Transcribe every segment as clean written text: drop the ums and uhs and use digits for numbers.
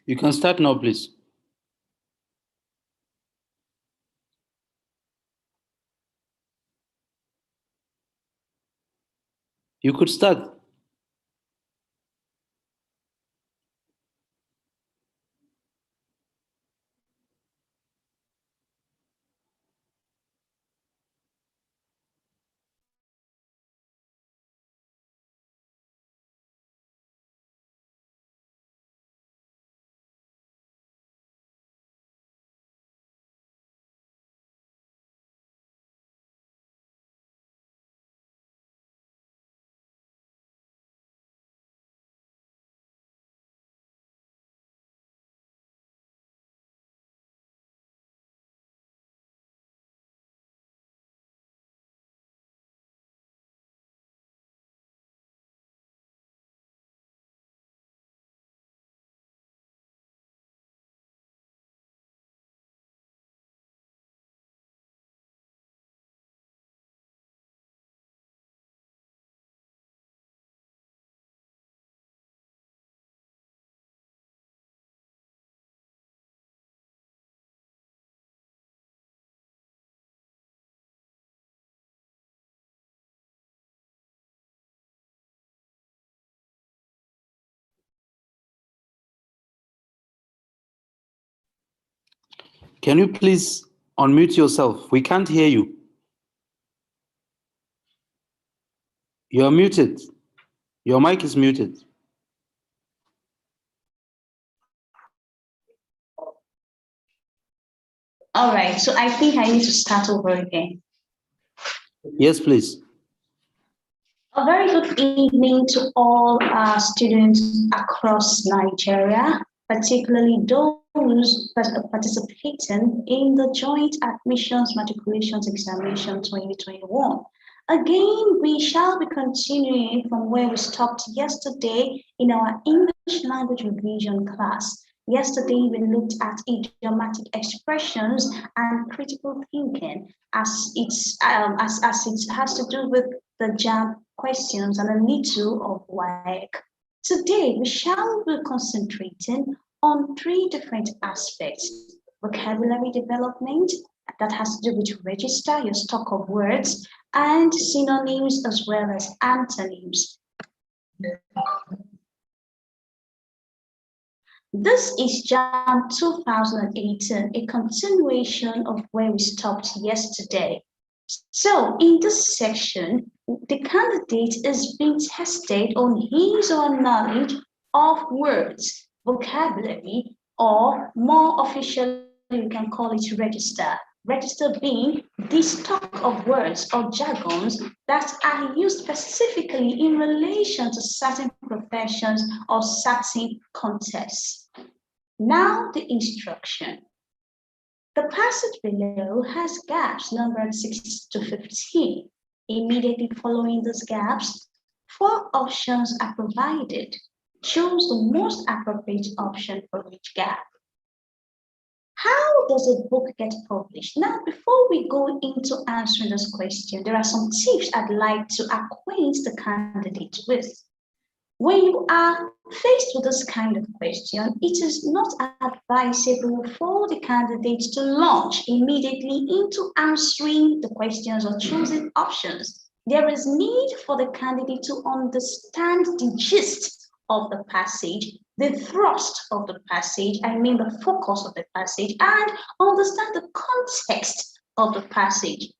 You can start now, please. You could start. Can you please unmute yourself? We can't hear you. You're muted. Your mic is muted. All right, so I think I need to start over again. Yes, please. A very good evening to all our students across Nigeria, particularly those participating in the Joint Admissions Matriculations Examination 2021. Again, we shall be continuing from where we stopped yesterday in our English language revision class. Yesterday, we looked at idiomatic expressions and critical thinking as it has to do with the JAMB questions and a little of WAEC. Today, we shall be concentrating on three different aspects: vocabulary development, that has to do with register, your stock of words, and synonyms as well as antonyms. This is JAMB 2018, a continuation of where we stopped yesterday. So in this section, the candidate is being tested on his or her knowledge of words, vocabulary, or more officially, you can call it register. Register being the stock of words or jargons that are used specifically in relation to certain professions or certain contexts. Now the instruction. The passage below has gaps numbered 6 to 15. Immediately following these gaps, 4 options are provided. Choose the most appropriate option for each gap. How does a book get published? Now, before we go into answering this question, there are some tips I'd like to acquaint the candidate with. When you are faced with this kind of question, it is not advisable for the candidate to launch immediately into answering the questions or choosing options. There is need for the candidate to understand the gist of the passage, the thrust of the passage, I mean the focus of the passage, and understand the context of the passage.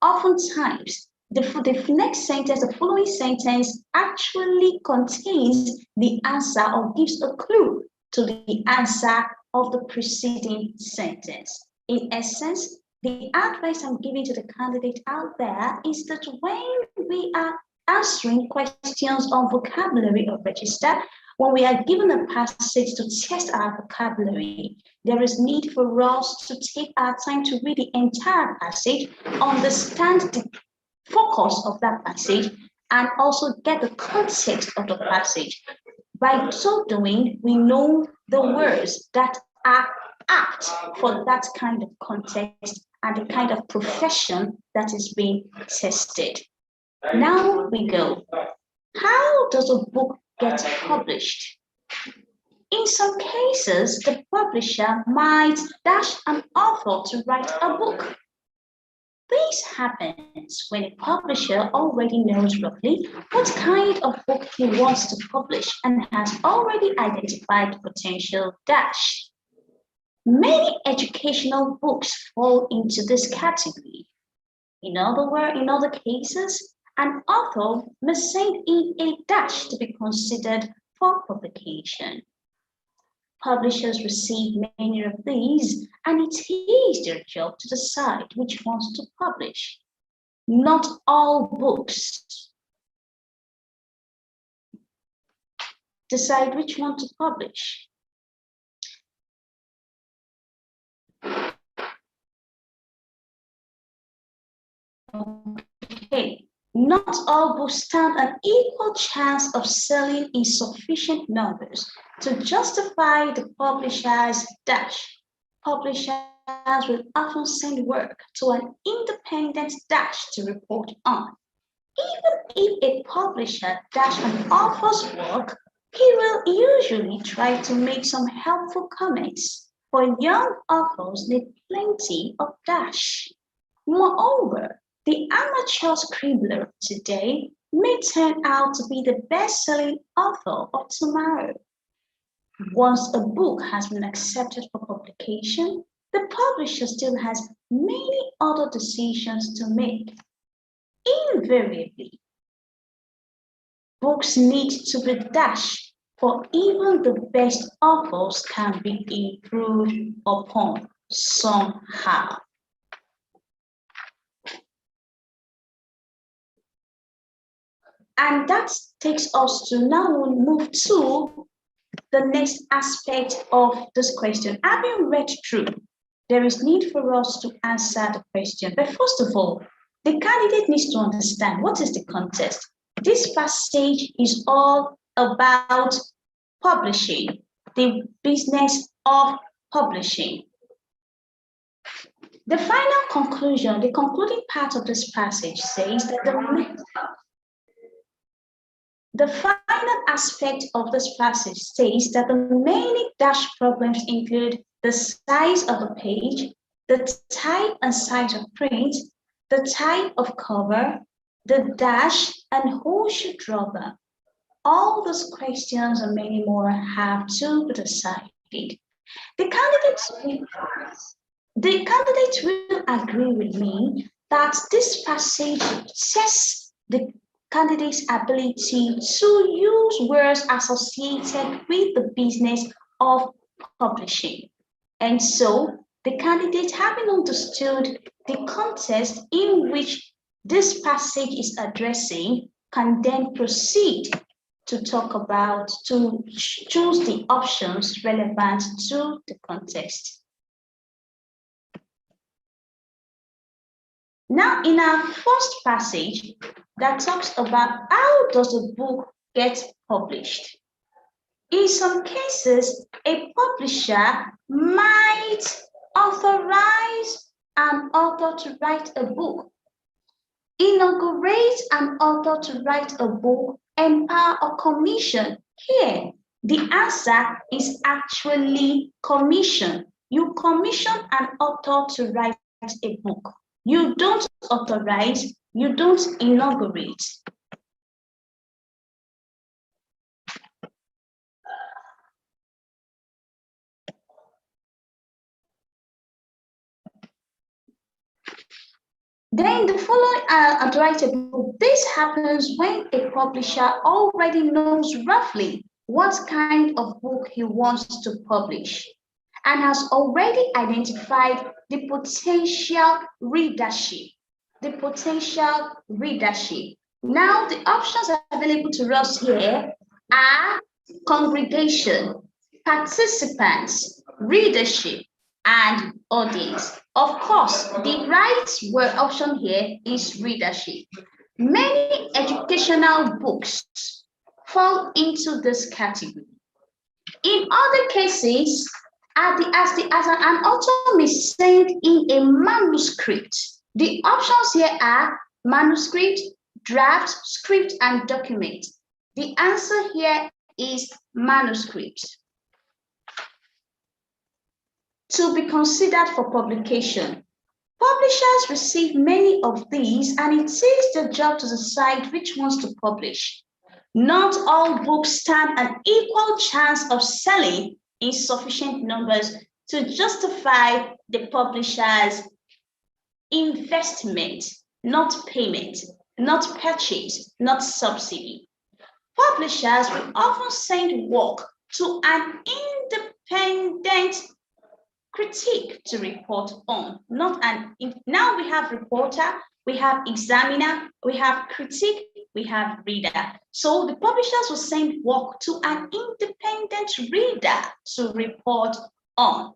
Oftentimes, the next sentence, the following sentence actually contains the answer or gives a clue to the answer of the preceding sentence. In essence, the advice I'm giving to the candidate out there is that when we are answering questions on vocabulary or register, when we are given a passage to test our vocabulary, there is need for us to take our time to read the entire passage, understand the focus of that passage, and also get the context of the passage. By so doing, we know the words that are apt for that kind of context and the kind of profession that is being tested. Now we go. How does a book get published? In In some cases, the publisher might dash an author to write a book. This happens when a publisher already knows roughly what kind of book he wants to publish and has already identified potential dash. Many educational books fall into this category. In other cases, an author may send in a dash to be considered for publication. Publishers receive many of these, and it is their job to decide which ones to publish. Not all books. Decide which one to publish. Okay, not all books stand an equal chance of selling in sufficient numbers to justify the publisher's dash. Publishers will often send work to an independent dash to report on. Even if a publisher dashes an author's work, he will usually try to make some helpful comments, for young authors need plenty of dash. Moreover, the amateur scribbler today may turn out to be the best-selling author of tomorrow. Once a book has been accepted for publication, the publisher still has many other decisions to make. Invariably, books need to be dashed, for even the best authors can be improved upon somehow. And that takes us to now move to the next aspect of this question. Having read through, there is need for us to answer the question. But first of all, the candidate needs to understand what is the context. This passage is all about publishing, the business of publishing. The final conclusion, the concluding part of this passage says that the final aspect of this passage states that the many dash problems include the size of the page, the type and size of print, the type of cover, the dash, and who should draw them. All those questions and many more have to be decided. The candidates will agree with me that this passage tests the candidates' ability to use words associated with the business of publishing. And so, the candidate, having understood the context in which this passage is addressing, can then proceed to choose the options relevant to the context. Now, in our first passage that talks about how does a book get published. In some cases, a publisher might authorize an author to write a book, inaugurate an author to write a book, empower or commission. Here, the answer is actually commission. You commission an author to write a book. You don't authorize, you don't inaugurate. Then the following to write a book. This happens when a publisher already knows roughly what kind of book he wants to publish and has already identified the potential readership. Now, the options available to us here are congregation, participants, readership, and audience. Of course, the right word option here is readership. Many educational books fall into this category. In other cases, as an author may send in a manuscript, the options here are manuscript, draft, script, and document. The answer here is manuscript. to be considered for publication. Publishers receive many of these, and it is their job to decide which ones to publish. Not all books stand an equal chance of selling in sufficient numbers to justify the publisher's investment, not payment, not purchase, not subsidy. Publishers will often send work to an independent critique to report on, not an, now we have reporter, we have examiner, we have critique, we have reader. So the publishers will send work to an independent reader to report on.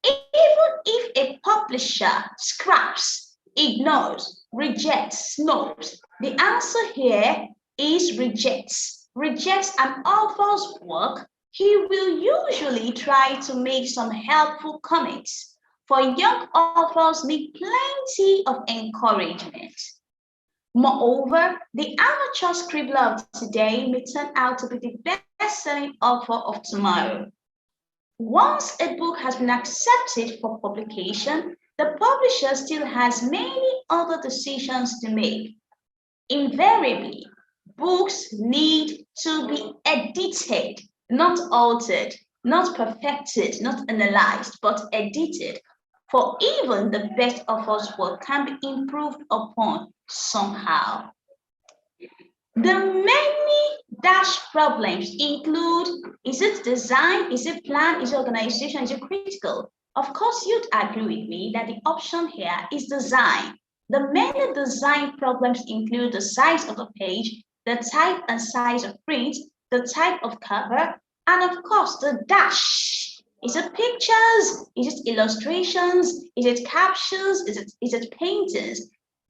Even if a publisher scraps, ignores, rejects, snubs, the answer here is rejects. Rejects an author's work, he will usually try to make some helpful comments. For young authors need plenty of encouragement. Moreover, the amateur scribbler of today may turn out to be the best-selling author of tomorrow. Once a book has been accepted for publication, the publisher still has many other decisions to make. Invariably, books need to be edited, not altered, not perfected, not analyzed, but edited. For even the best author's work can be improved upon somehow. The many dash problems include, is it design, is it plan, is it organization, is it critical? Of course, you'd agree with me that the option here is design. The many design problems include the size of the page, the type and size of print, the type of cover, and of course, the dash. Is it pictures? Is it illustrations? Is it captions? Is it paintings?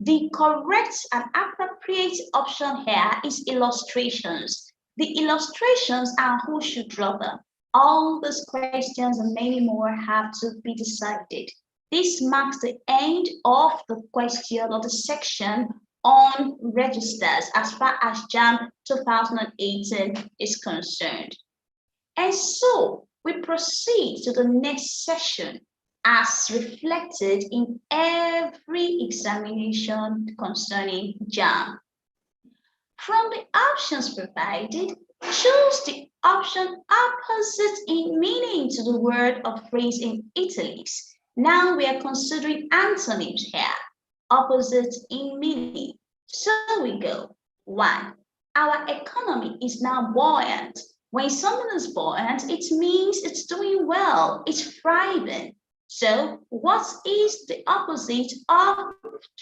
The correct and appropriate option here is illustrations. The illustrations are who should draw them. All these questions and many more have to be decided. This marks the end of the question or the section on registers as far as JAM 2018 is concerned. And so we proceed to the next session as reflected in every examination concerning JAM. From the options provided, choose the option opposite in meaning to the word or phrase in italics. Now we are considering antonyms here, opposite in meaning. So we go. 1. Our economy is now buoyant. When something is buoyant, it means it's doing well, it's thriving. So what is the opposite of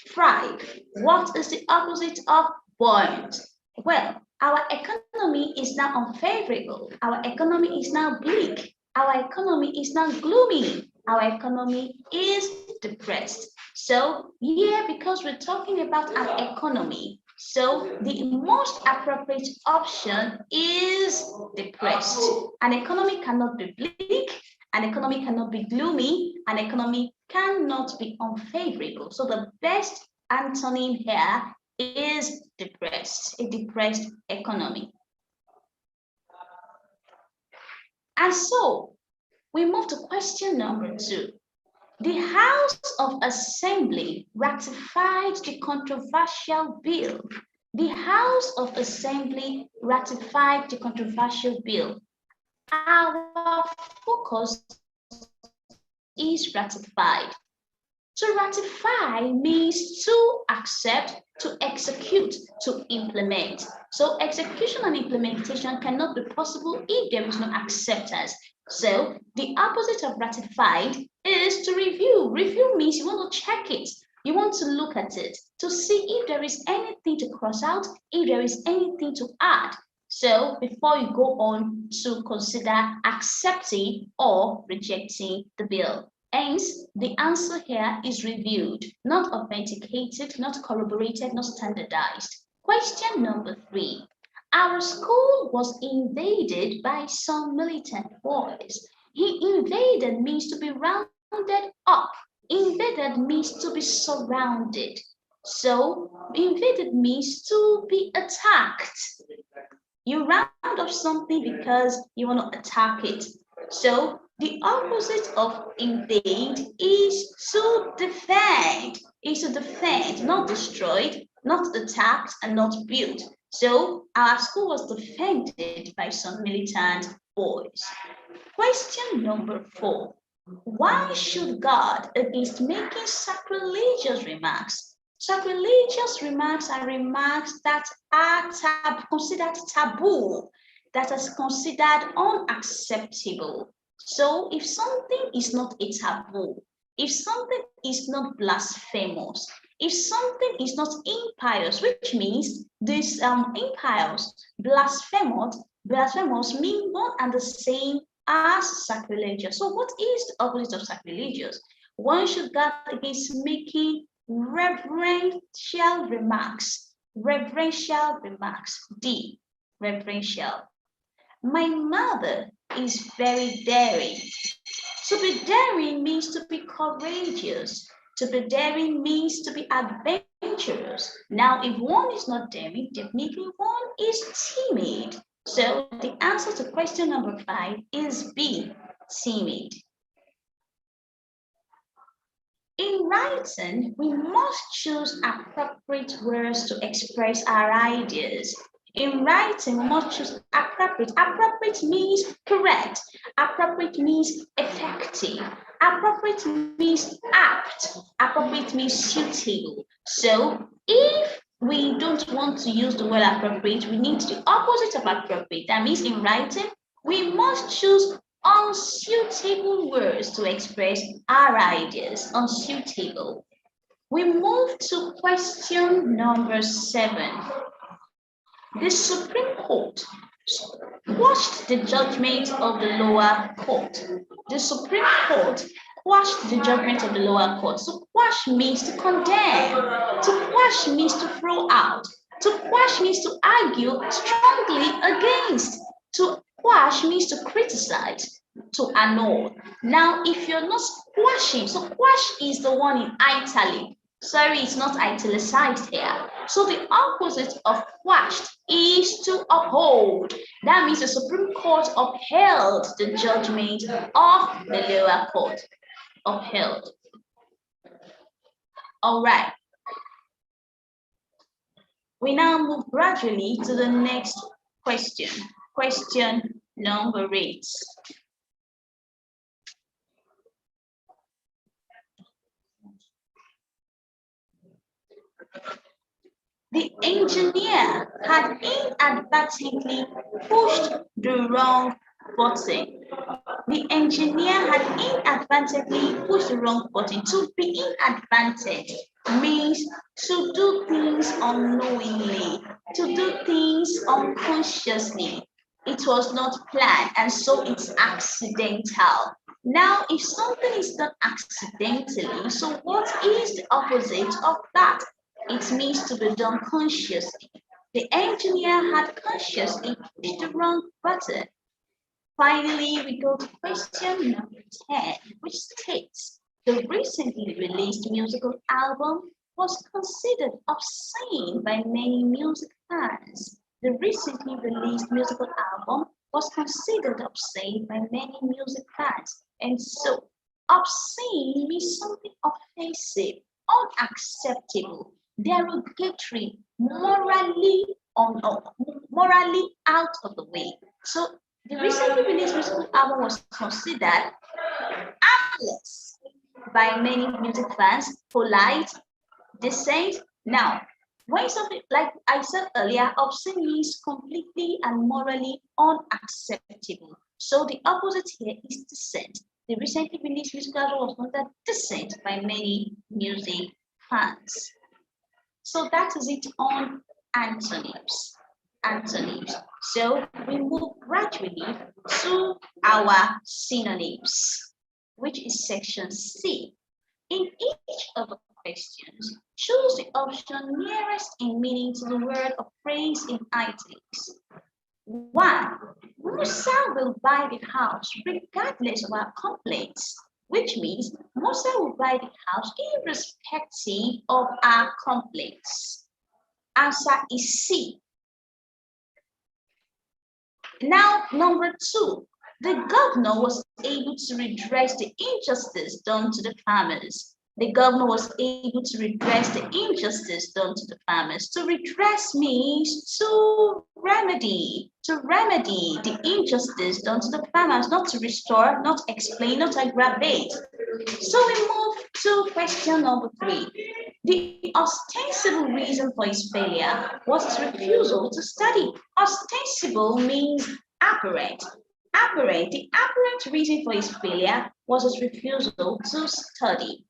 thrive? What is the opposite of buoyant? Well, our economy is now unfavorable. Our economy is now bleak. Our economy is now gloomy. Our economy is depressed. So here, because we're talking about an economy, so the most appropriate option is depressed. An economy cannot be bleak, an economy cannot be gloomy, an economy cannot be unfavorable. So the best antonym here is depressed, a depressed economy. And so we move to question number 2. The House of Assembly ratified the controversial bill. The House of Assembly ratified the controversial bill. Our focus is ratified. To ratify means to accept, to execute, to implement. So execution and implementation cannot be possible if there is no acceptance. So the opposite of ratified is to review. Review means you want to check it. You want to look at it to see if there is anything to cross out, if there is anything to add. So before you go on to consider accepting or rejecting the bill. Hence, the answer here is reviewed, not authenticated, not corroborated, not standardized. Question number 3. Our school was invaded by some militant boys. Invaded means to be rounded up. Invaded means to be surrounded. So invaded means to be attacked. You round up something because you want to attack it. So The opposite of invade is to defend. Is to defend, not destroyed, not attacked, and not built. So our school was defended by some militant boys. Question number 4. Why should guard against making sacrilegious remarks? Sacrilegious remarks are remarks that are considered taboo, that is considered unacceptable. So if something is not a taboo, if something is not blasphemous, if something is not impious, which means this impious, blasphemous mean one and the same as sacrilegious. So what is the opposite of sacrilegious? One should guard against making reverential remarks. Reverential remarks. D. Reverential. My mother is very daring. To be daring means to be courageous. To be daring means to be adventurous. Now, if one is not daring, definitely one is timid. So the answer to question number 5 is B, timid. In writing, we must choose appropriate words to express our ideas. In writing, we must choose appropriate. Appropriate means correct. Appropriate means effective. Appropriate means apt. Appropriate means suitable. So if we don't want to use the word appropriate, we need the opposite of appropriate. That means in writing, we must choose unsuitable words to express our ideas. Unsuitable. We move to question number 7. The Supreme Court quashed the judgment of the lower court. The Supreme Court quashed the judgment of the lower court. So quash means to condemn. To quash means to throw out. To quash means to argue strongly against. To quash means to criticize, to annul. Now, if you're not quashing, so quash is the one in italic. Sorry, it's not italicized here. So the opposite of quashed is to uphold. That means the Supreme Court upheld the judgment of the lower court. Upheld. All right. We now move gradually to the next question. Question number 8. The engineer had inadvertently pushed the wrong button. The engineer had inadvertently pushed the wrong button. To be inadvertent means to do things unknowingly, to do things unconsciously. It was not planned, and so it's accidental. Now, if something is done accidentally, so what is the opposite of that? It means to be done consciously. The engineer had consciously pushed the wrong button. Finally, we go to question number 10, which states, the recently released musical album was considered obscene by many music fans. The recently released musical album was considered obscene by many music fans. And so, obscene means something offensive, unacceptable, derogatory, morally out of the way. So the recently released musical album was considered harmless by many music fans, polite, decent. Now, when something, like I said earlier, obscene means completely and morally unacceptable. So the opposite here is decent. The recently released musical album was considered decent by many music fans. So that is it on antonyms. Antonyms. So we move gradually to our synonyms, which is section C. In each of the questions, choose the option nearest in meaning to the word or phrase in italics. 1. Musa will buy the house regardless of our complaints, which means Musa will buy the house irrespective of our complaints. Answer is C. Now, number 2. The governor was able to redress the injustice done to the farmers. The governor was able to redress the injustice done to the farmers. To redress means to remedy the injustice done to the farmers, not to restore, not explain, not aggravate. So we move to question number 3. The ostensible reason for his failure was his refusal to study. Ostensible means apparent. The apparent reason for his failure was his refusal to study.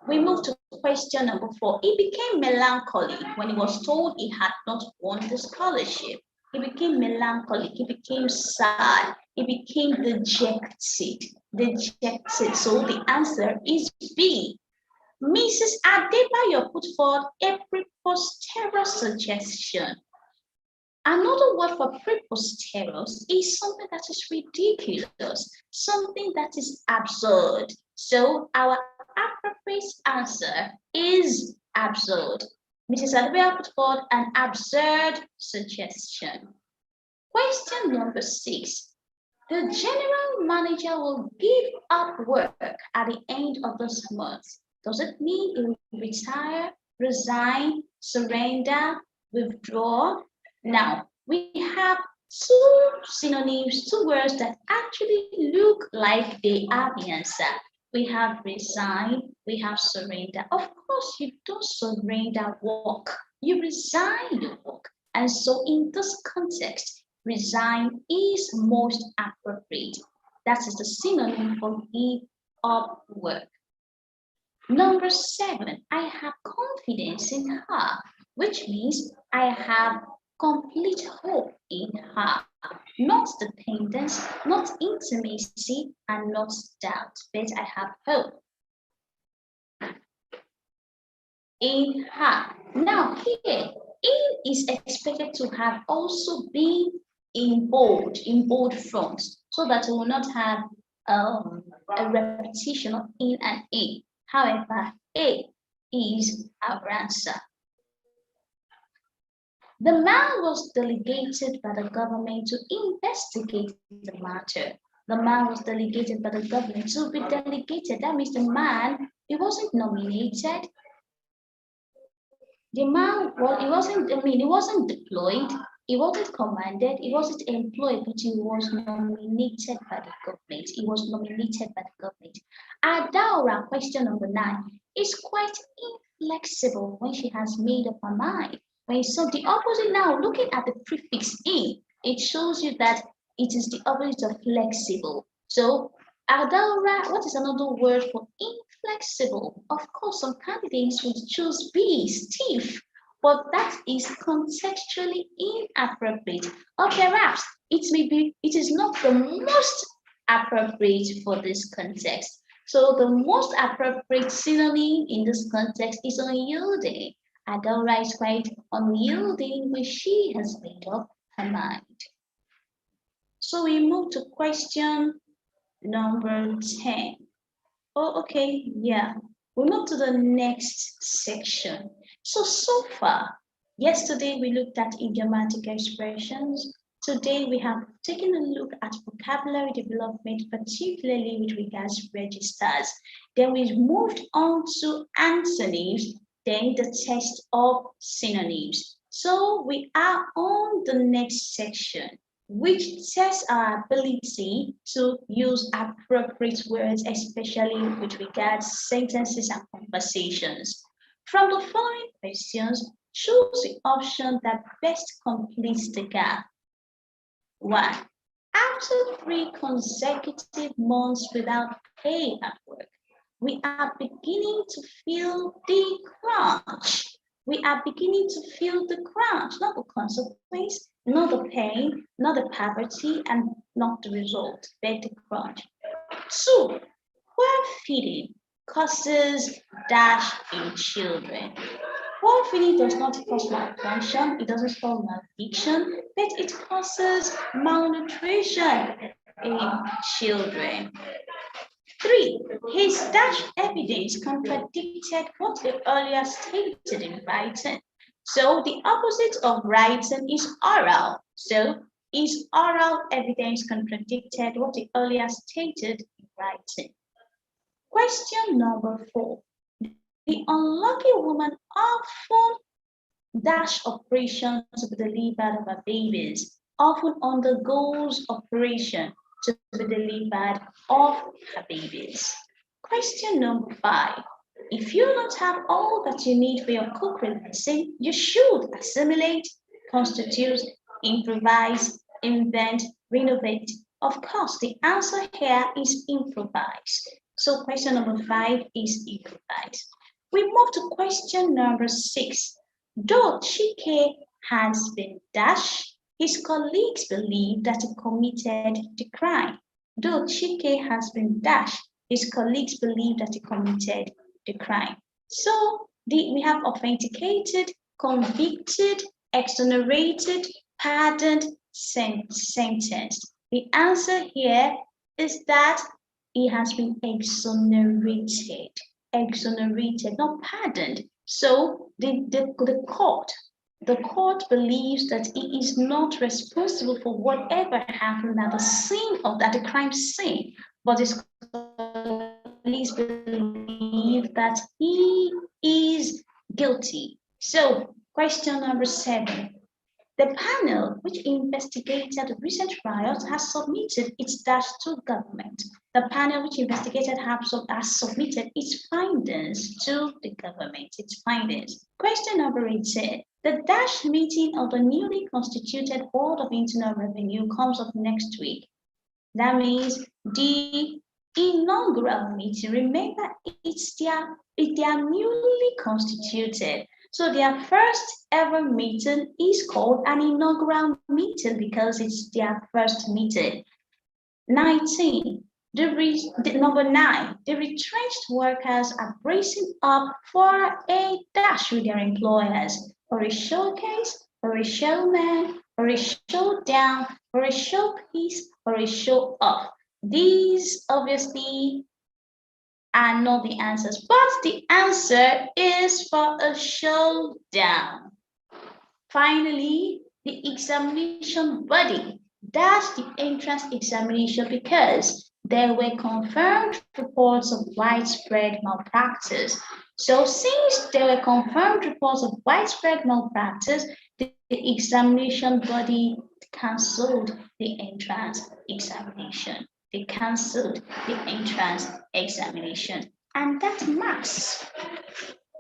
We move to question number 4. He became melancholy when he was told he had not won the scholarship. He became melancholic, he became sad, he became dejected. So the answer is B. Mrs. Adebayo put forth a preposterous suggestion. Another word for preposterous is something that is ridiculous, something that is absurd. So our appropriate answer is absurd. Mrs. Adebayo put forth an absurd suggestion. Question number 6. The general manager will give up work at the end of this month. Does it mean he will retire, resign, surrender, withdraw? Now, we have 2 synonyms, 2 words that actually look like they are the answer. We have resign, we have surrender. Of course, you don't surrender work, you resign the work. And so in this context, resign is most appropriate. That is the synonym for give up work. Number 7, I have confidence in her, which means I have complete hope in her. Not dependence, not intimacy, and not doubt, but I have hope in her. Now here, in is expected to have also been in bold fronts, so that we will not have a repetition of in and in. However, A is our answer. The man was delegated by the government to investigate the matter. The man was delegated by the government to be delegated. That means the man, he wasn't nominated. The man, he wasn't deployed, he wasn't commanded, he wasn't employed, but he was nominated by the government. He was nominated by the government. Adaora, question number 9, is quite inflexible when she has made up her mind. So the opposite now, looking at the prefix in, it shows you that it is the opposite of flexible. So Adaora, what is another word for inflexible? Of course, some candidates would choose B, stiff, but that is contextually inappropriate. Or perhaps it is not the most appropriate for this context. So the most appropriate synonym in this context is unyielding. Adaora is quite unyielding when she has made up her mind. So we move to question number 10. Oh, okay, yeah. We'll move to the next section. So far, yesterday we looked at idiomatic expressions. Today we have taken a look at vocabulary development, particularly with regards to registers. Then we moved on to antonyms, then the test of synonyms. So we are on the next section, which tests our ability to use appropriate words, especially with regards to sentences and conversations. From the following questions, choose the option that best completes the gap. 1. After 3 consecutive months without pay at work, we are beginning to feel the crunch. We are beginning to feel the crunch, not the consequence, not the pain, not the poverty, and not the result, but the crunch. 2. Poor feeding causes dash in children. Poor feeding does not cause malfunction, it doesn't cause maldiction, but it causes malnutrition in children. 3. His dash evidence contradicted what he earlier stated in writing. So the opposite of writing is oral. So Is oral evidence contradicted what he earlier stated in writing? Question number 4. The unlucky woman often dash operations to be delivered of her babies, often undergoes operation to be delivered of her babies. Question number 5. If you don't have all that you need for your cookery lesson, you should assimilate, constitute, improvise, invent, renovate. Of course, the answer here is improvise. So question number 5 is improvise. We move to question number 6. Though Chike has been dashed, his colleagues believe that he committed the crime. Though Chike has been dashed, his colleagues believe that he committed the crime. So we have authenticated, convicted, exonerated, pardoned, sentenced. The answer here is that he has been exonerated, not pardoned. So the court believes that he is not responsible for whatever happened at the scene of the crime scene, but his colleagues believe that he is guilty. So question number 7. The panel which investigated the recent riots has submitted its dash to government. The panel which investigated has submitted its findings to the government, Question number 18. The dash meeting of the newly constituted Board of Internal Revenue comes up next week. That means the inaugural meeting. Remember, it's their newly constituted. So their first ever meeting is called an inaugural meeting because it's their first meeting. 19. Number 9, the retrenched workers are bracing up for a dash with their employers, for a showcase, for a showman, for a showdown, for a showpiece, or a show off. These obviously are not the answers, but the answer is for a showdown. Finally, the examination body dashed the entrance examination because there were confirmed reports of widespread malpractice. So since there were confirmed reports of widespread malpractice, the examination body cancelled the entrance examination. They cancelled the entrance examination. And that marks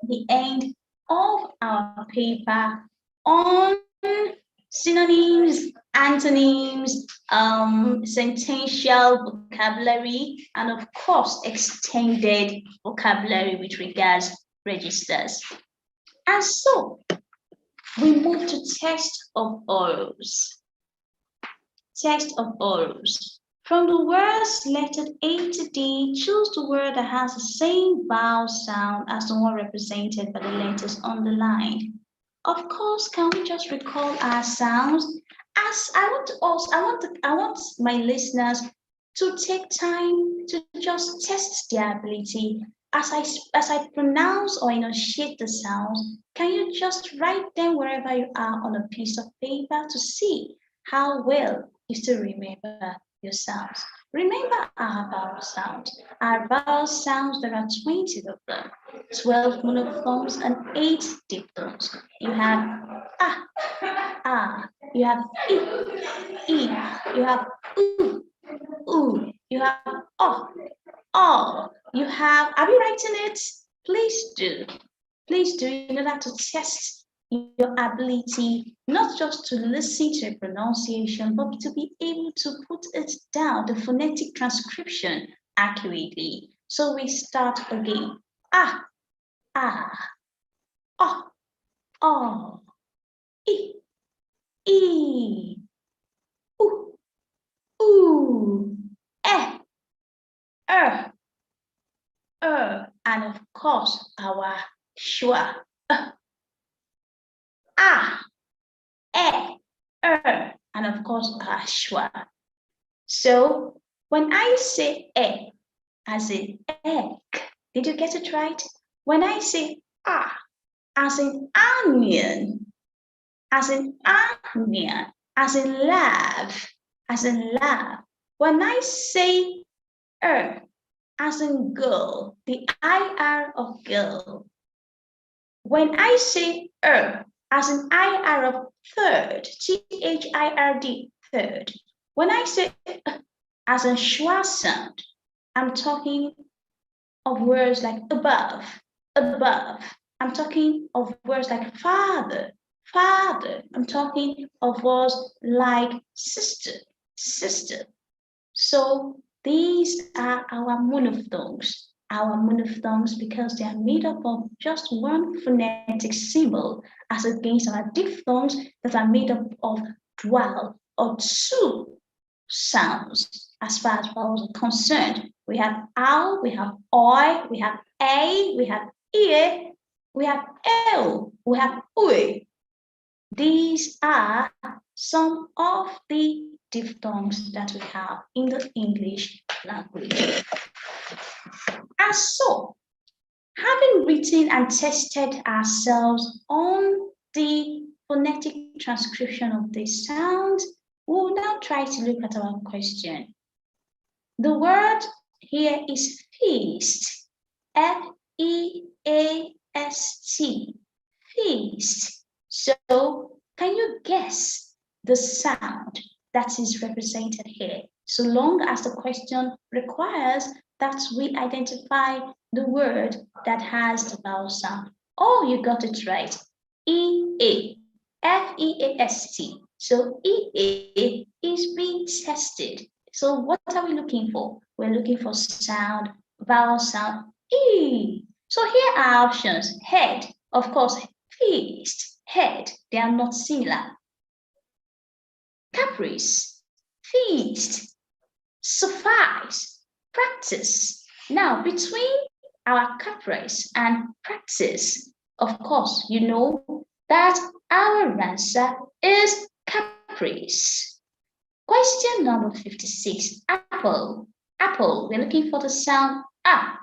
the end of our paper on synonyms, antonyms, sentential vocabulary, and of course, extended vocabulary with regards registers. And so, we move to text of orals. Text of orals. From the words lettered A to D, choose the word that has the same vowel sound as the one represented by the letters underlined. Of course, can we just recall our sounds? As I want my listeners to take time to just test their ability. As I pronounce or enunciate the sounds, can you just write them wherever you are on a piece of paper to see how well you still remember your sounds? Remember our vowel sounds. Our vowel sounds, there are 20 of them, 12 monophones and 8 diphthongs. You have you have e, you have oo, you have oh. You have you written it? Please do in order to test your ability, not just to listen to a pronunciation, but to be able to put it down, the phonetic transcription accurately. So we start again. Oh, e, ooh, and of course our schwa. And of course our schwa. So when I say as in egg, did you get it right? When I say as in onion, as in laugh, as in laugh. When I say as in girl, the IR of girl. When I say as in IR of third, THIRD, third. When I say as in schwa sound, I'm talking of words like above, above. I'm talking of words like father, father. I'm talking of words like sister, sister. So these are our monophthongs because they are made up of just one phonetic symbol as against our diphthongs that are made up of 12 or 2 sounds as far as vowels are concerned. We have ow, we have oi, we have a, we have ear, we have l, we have ui. These are some of the diphthongs that we have in the English language. And so, having written and tested ourselves on the phonetic transcription of these sounds, we'll now try to look at our question. The word here is feast, F-E-A-S-T, feast. So can you guess the sound that is represented here? So long as the question requires that we identify the word that has the vowel sound. Oh, you got it right. E-A, F-E-A-S-T. So E-A is being tested. So what are we looking for? We're looking for sound, vowel sound, E. So here are options. Head, of course, feast, head, they are not similar. Caprice, feast, suffice, practice. Now, between our caprice and practice, of course, you know that our answer is caprice. Question number 56, apple. Apple, we're looking for the sound A.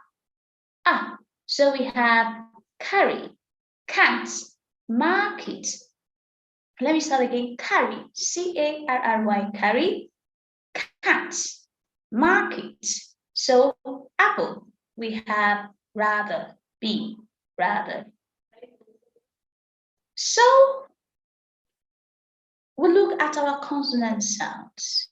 A. So we have carry, can't, market. Let me start again. Carry, C-A-R-R-Y, carry, can't, market. So apple, we have rather, B, rather. So we look at our consonant sounds.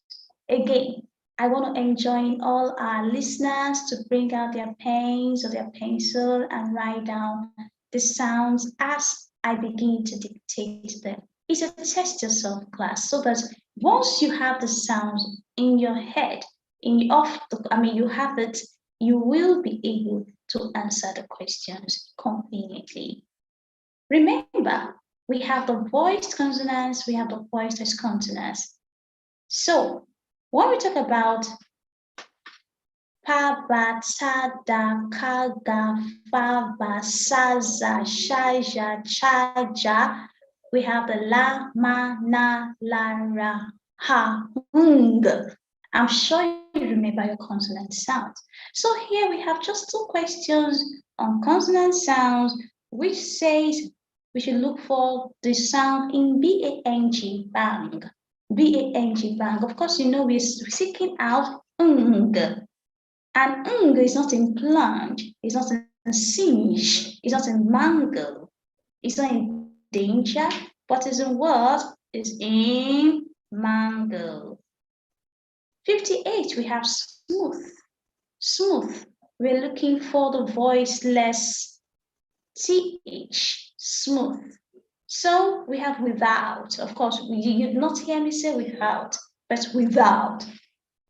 Again, I want to enjoin all our listeners to bring out their pens or their pencil and write down the sounds as I begin to dictate them. It's a test yourself class so that once you have the sounds in your head, you have it, you will be able to answer the questions conveniently. Remember, we have the voiced consonants, we have the voiceless consonants. So when we talk about pa, ba, ta, da, ka, ga, fa, ba, sa, za, sha, ja, cha, ja, we have the la, ma, na, la, ra, ha, ng. I'm sure you remember your consonant sounds. So here we have just 2 questions on consonant sounds, which says we should look for the sound in B-A-N-G, bang. B-A-N-G, bang. Of course, you know we're seeking out ng. And ng is not in plunge, it's not in singe, it's not in mango, it's not in danger, but is in what? Is in mango. 58, we have smooth. Smooth, we're looking for the voiceless TH, smooth. So we have without. Of course, you did not hear me say without, but without.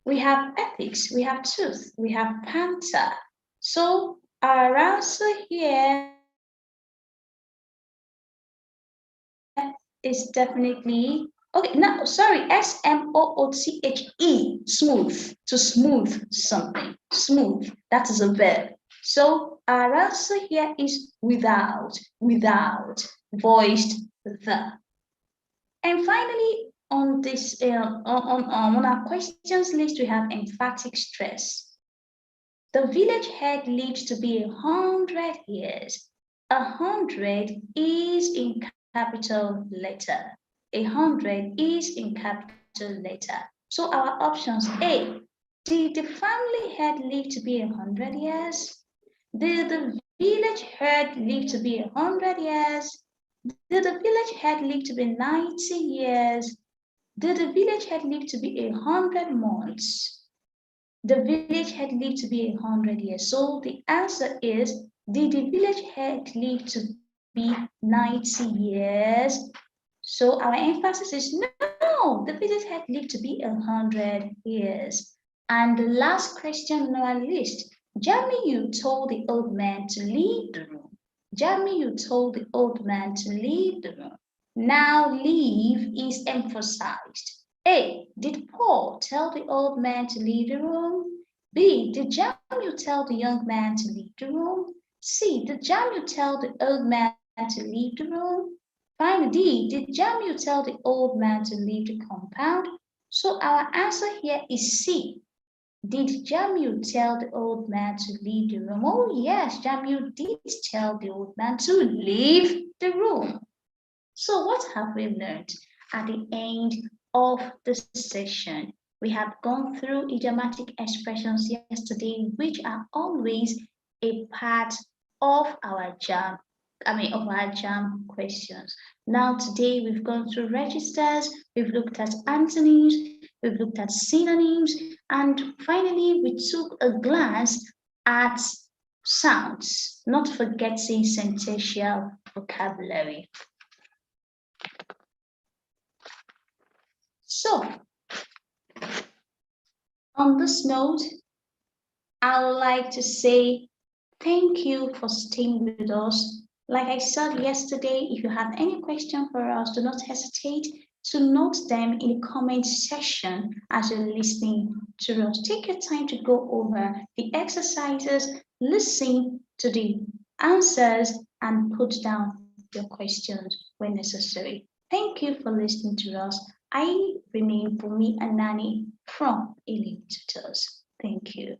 We have ethics, we have tooth, we have panther. So our answer here is definitely, okay, no, sorry, S-M-O-O-T-H-E, smooth, to smooth something, smooth, that is a verb. So our answer here is without, voiced the. And finally, on this, on our questions list, we have emphatic stress. The village head lives to be 100 years. 100 is in capital letter. 100 is in capital letter. So our options: A, did the family head live to be 100 years? Did the village head live to be 100 years? Did the village head live to be 90 years? Did the village head live to be 100 months? The village head lived to be 100 years. So the answer is, did the village head live to be 90 years? So our emphasis is no, the village head lived to be 100 years. And the last question on our list, Jamiu told the old man to leave the room. Jamiu told the old man to leave the room. Now leave is emphasized. A, did Paul tell the old man to leave the room? B, did Jamiu tell the young man to leave the room? C, did Jamiu tell the old man to leave the room? Finally, D, did Jamiu tell the old man to leave the compound? So our answer here is C. Did Jamiu tell the old man to leave the room? Oh yes, Jamiu did tell the old man to leave the room. So what have we learned at the end of this session? We have gone through idiomatic expressions yesterday, which are always a part of our JAM questions. Now today we've gone through registers, we've looked at antonyms, we've looked at synonyms, and finally we took a glance at sounds, not forgetting sentential vocabulary. So, on this note, I would like to say thank you for staying with us. Like I said yesterday, if you have any question for us, do not hesitate to note them in the comment section as you're listening to us. Take your time to go over the exercises, listen to the answers, and put down your questions when necessary. Thank you for listening to us. I remain Bumi Anani from Elite Tutors. Thank you.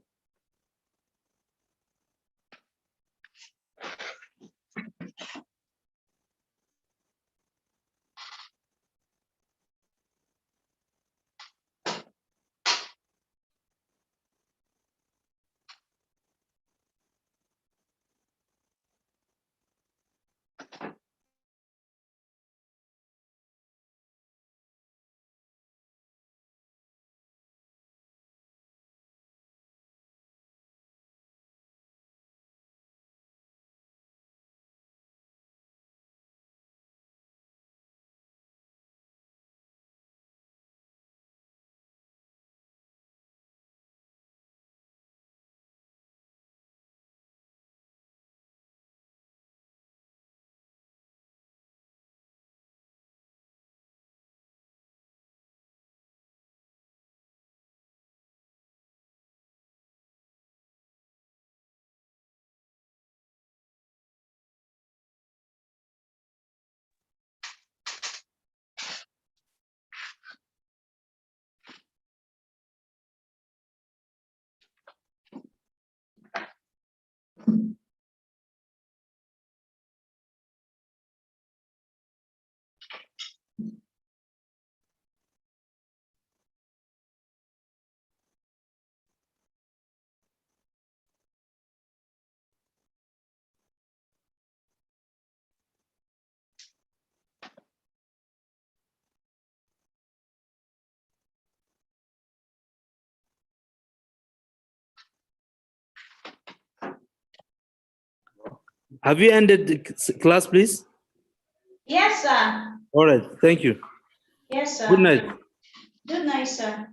Have you ended the class, please? Yes, sir. All right. Thank you. Yes, sir. Good night. Good night, sir.